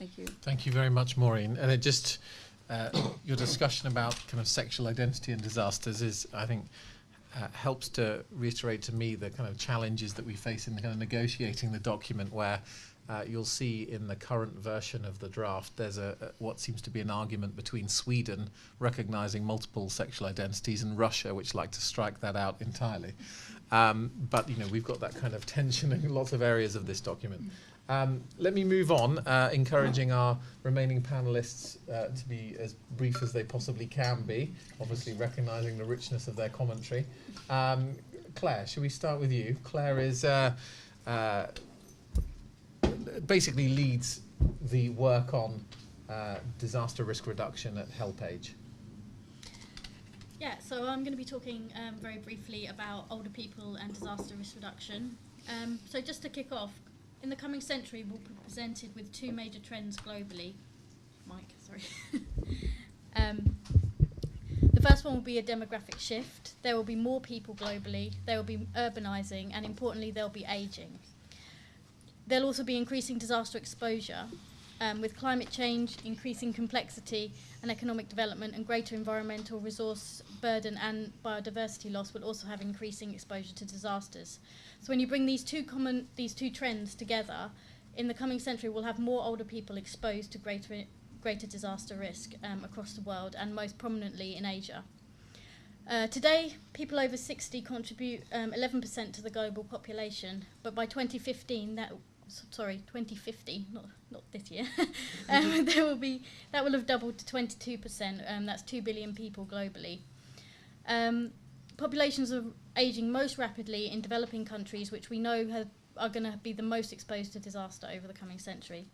Thank you. Thank you very much, Maureen. And it just, your discussion about kind of sexual identity and disasters is, I think, helps to reiterate to me the kind of challenges that we face in the kind of negotiating the document, where you'll see in the current version of the draft there's what seems to be an argument between Sweden recognising multiple sexual identities and Russia, which like to strike that out entirely. But we've got that kind of tension in lots of areas of this document. Let me move on, encouraging our remaining panellists to be as brief as they possibly can be, obviously recognising the richness of their commentary. Claire, should we start with you? Claire is basically leads the work on disaster risk reduction at HelpAge. Yeah, so I'm going to be talking very briefly about older people and disaster risk reduction. So just to kick off, in the coming century, we'll be presented with two major trends globally. Mike, sorry. The first one will be a demographic shift. There will be more people globally, there will be urbanising, and importantly, there'll be ageing. There'll also be increasing disaster exposure, with climate change, increasing complexity and economic development, and greater environmental resource burden and biodiversity loss will also have increasing exposure to disasters. So when you bring these two trends together, in the coming century we'll have more older people exposed to greater disaster risk across the world, and most prominently in Asia. Today, people over 60 contribute 11% to the global population, but by 2050, not this year, that will have doubled to 22%. That's 2 billion people globally. Populations are ageing most rapidly in developing countries, which we know are going to be the most exposed to disaster over the coming century.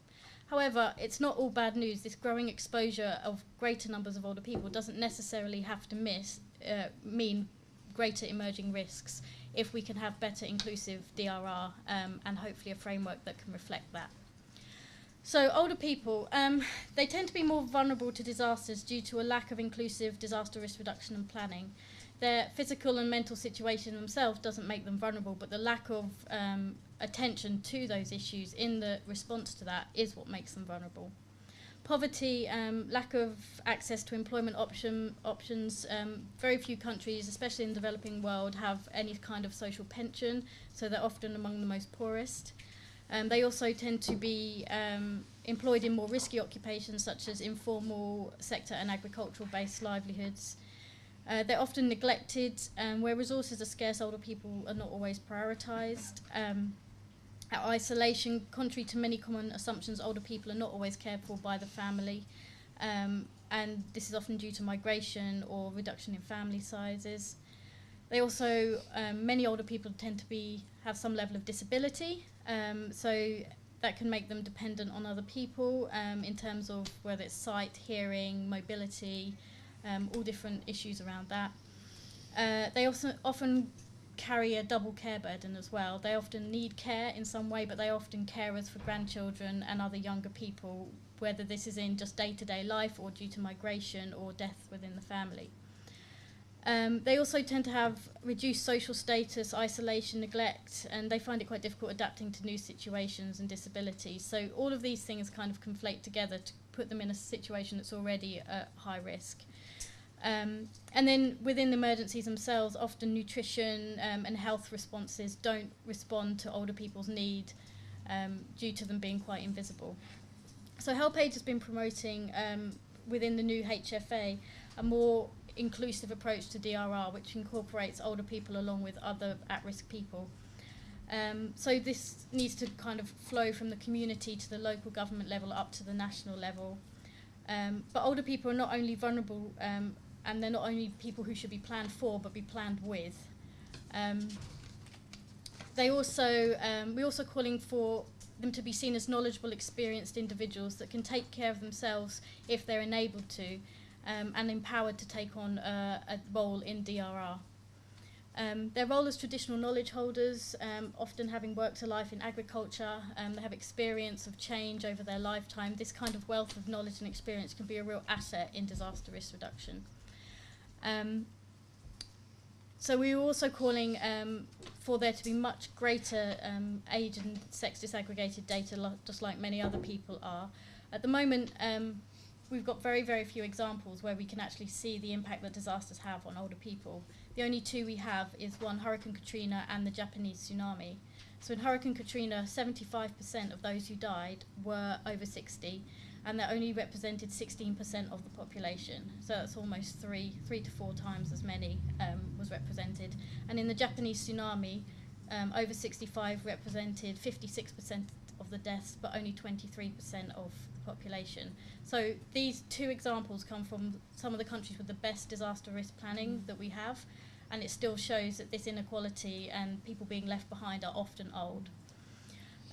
However, it's not all bad news. This growing exposure of greater numbers of older people doesn't necessarily have to mean greater emerging risks if we can have better inclusive DRR and hopefully a framework that can reflect that. So older people, they tend to be more vulnerable to disasters due to a lack of inclusive disaster risk reduction and planning. Their physical and mental situation themselves doesn't make them vulnerable, but the lack of attention to those issues in the response to that is what makes them vulnerable. Poverty, lack of access to employment options. Very few countries, especially in the developing world, have any kind of social pension, so they're often among the most poorest. They also tend to be employed in more risky occupations such as informal sector and agricultural-based livelihoods. They're often neglected, where resources are scarce, older people are not always prioritised. Isolation, contrary to many common assumptions, older people are not always cared for by the family, and this is often due to migration or reduction in family sizes. They also, many older people tend to have some level of disability, so that can make them dependent on other people in terms of whether it's sight, hearing, mobility, all different issues around that. They also often carry a double care burden as well. They often need care in some way, but they are often carers for grandchildren and other younger people, whether this is in just day-to-day life or due to migration or death within the family. They also tend to have reduced social status, isolation, neglect, and they find it quite difficult adapting to new situations and disabilities. So all of these things kind of conflate together to put them in a situation that's already at high risk. And then within the emergencies themselves, often nutrition and health responses don't respond to older people's need due to them being quite invisible. So HelpAge has been promoting within the new HFA a more inclusive approach to DRR, which incorporates older people along with other at-risk people. So this needs to kind of flow from the community to the local government level up to the national level. But older people are not only vulnerable and they're not only people who should be planned for, but be planned with. We're also calling for them to be seen as knowledgeable, experienced individuals that can take care of themselves if they're enabled to, and empowered to take on a role in DRR. Their role as traditional knowledge holders, often having worked a life in agriculture, they have experience of change over their lifetime. This kind of wealth of knowledge and experience can be a real asset in disaster risk reduction. So we were also calling for there to be much greater age and sex disaggregated data, just like many other people are, At the moment, we've got very, very few examples where we can actually see the impact that disasters have on older people. The only two we have is one, Hurricane Katrina, and the Japanese tsunami. So in Hurricane Katrina, 75% of those who died were over 60, and that only represented 16% of the population. So that's almost three to four times as many was represented. And in the Japanese tsunami, over 65 represented 56% of the deaths, but only 23% of the population. So these two examples come from some of the countries with the best disaster risk planning that we have, and it still shows that this inequality and people being left behind are often old.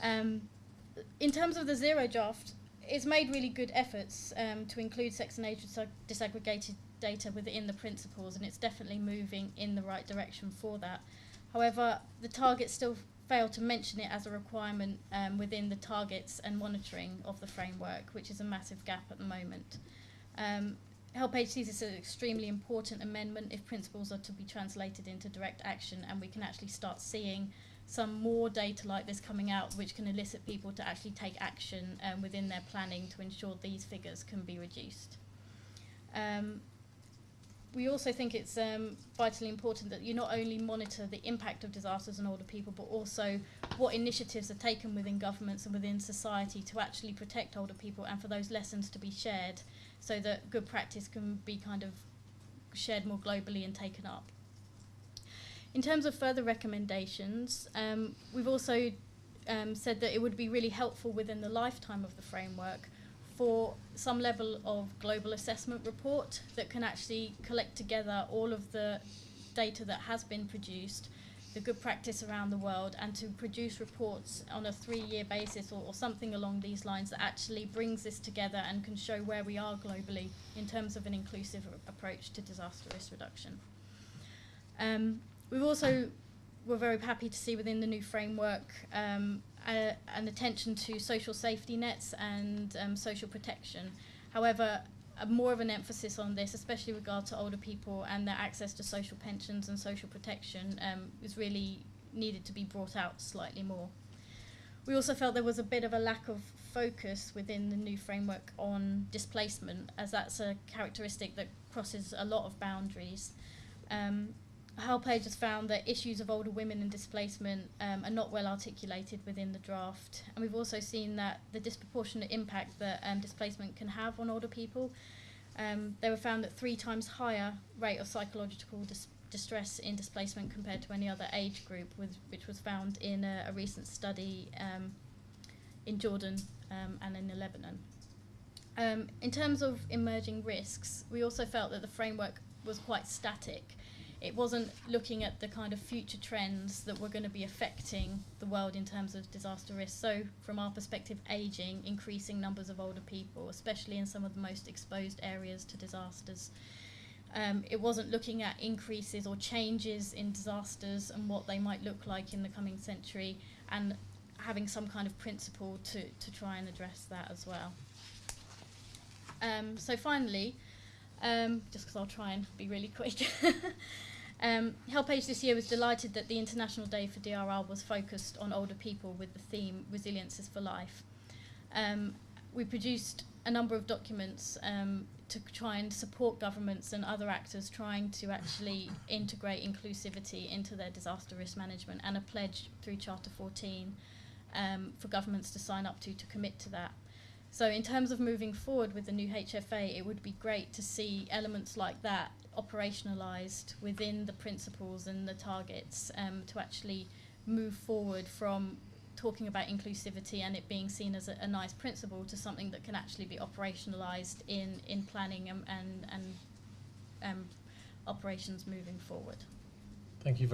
In terms of the zero draft, it's made really good efforts to include sex and age disaggregated data within the principles, and it's definitely moving in the right direction for that. However, the targets still fail to mention it as a requirement within the targets and monitoring of the framework, which is a massive gap at the moment. HelpAge sees this as an extremely important amendment if principles are to be translated into direct action, and we can actually start seeing some more data like this coming out, which can elicit people to actually take action within their planning to ensure these figures can be reduced. We also think it's vitally important that you not only monitor the impact of disasters on older people, but also what initiatives are taken within governments and within society to actually protect older people, and for those lessons to be shared so that good practice can be kind of shared more globally and taken up. In terms of further recommendations, we've also said that it would be really helpful within the lifetime of the framework for some level of global assessment report that can actually collect together all of the data that has been produced, the good practice around the world, and to produce reports on a 3-year basis or something along these lines that actually brings this together and can show where we are globally in terms of an inclusive approach to disaster risk reduction. We've also were very happy to see within the new framework an attention to social safety nets and social protection. However, more of an emphasis on this, especially with regard to older people and their access to social pensions and social protection, is really needed to be brought out slightly more. We also felt there was a bit of a lack of focus within the new framework on displacement, as that's a characteristic that crosses a lot of boundaries. HelpAge has found that issues of older women and displacement are not well articulated within the draft, and we've also seen that the disproportionate impact that displacement can have on older people. They were found that 3 times higher rate of psychological distress in displacement compared to any other age group, which was found in a recent study in Jordan and in Lebanon. In terms of emerging risks, we also felt that the framework was quite static. It wasn't looking at the kind of future trends that were going to be affecting the world in terms of disaster risk. So from our perspective, ageing, increasing numbers of older people, especially in some of the most exposed areas to disasters. It wasn't looking at increases or changes in disasters and what they might look like in the coming century, and having some kind of principle to try and address that as well. So finally, just because I'll try and be really quick, HelpAge this year was delighted that the International Day for DRR was focused on older people with the theme Resilience is for Life. We produced a number of documents to try and support governments and other actors trying to actually integrate inclusivity into their disaster risk management, and a pledge through Charter 14 for governments to sign up to commit to that. So in terms of moving forward with the new HFA, it would be great to see elements like that operationalised within the principles and the targets to actually move forward from talking about inclusivity and it being seen as a nice principle to something that can actually be operationalised in planning and operations moving forward. Thank you.